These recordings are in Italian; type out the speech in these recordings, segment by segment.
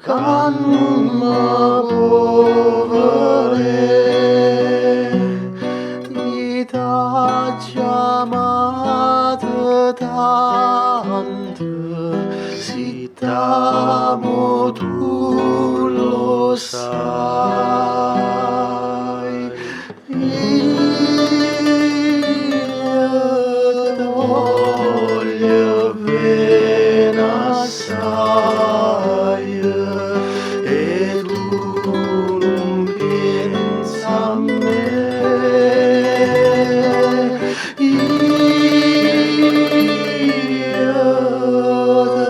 Calma povere, t'ha chiamato tanto, si t'amo tu lo sai. Io voglio bene assai e tu non pensa a me. Io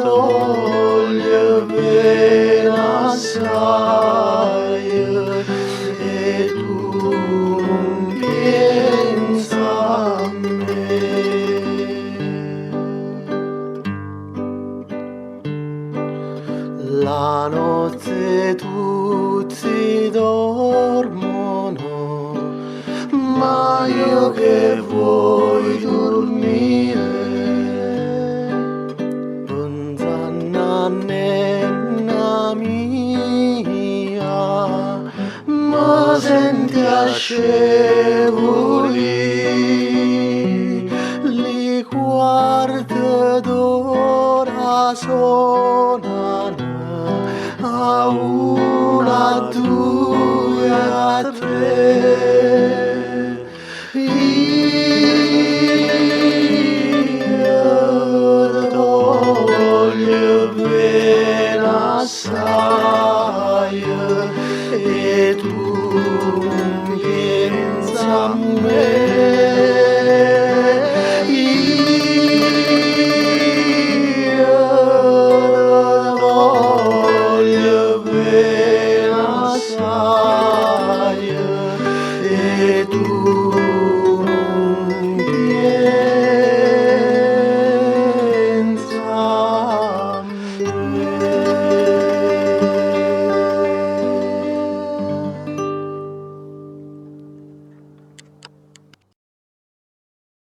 voglio bene assai e tu non pensa a me. La notte tutti dormono, ma io che vuoi dormire. Lontana nenna mia, ma senti ascevoli, li quarti d'ora suonano a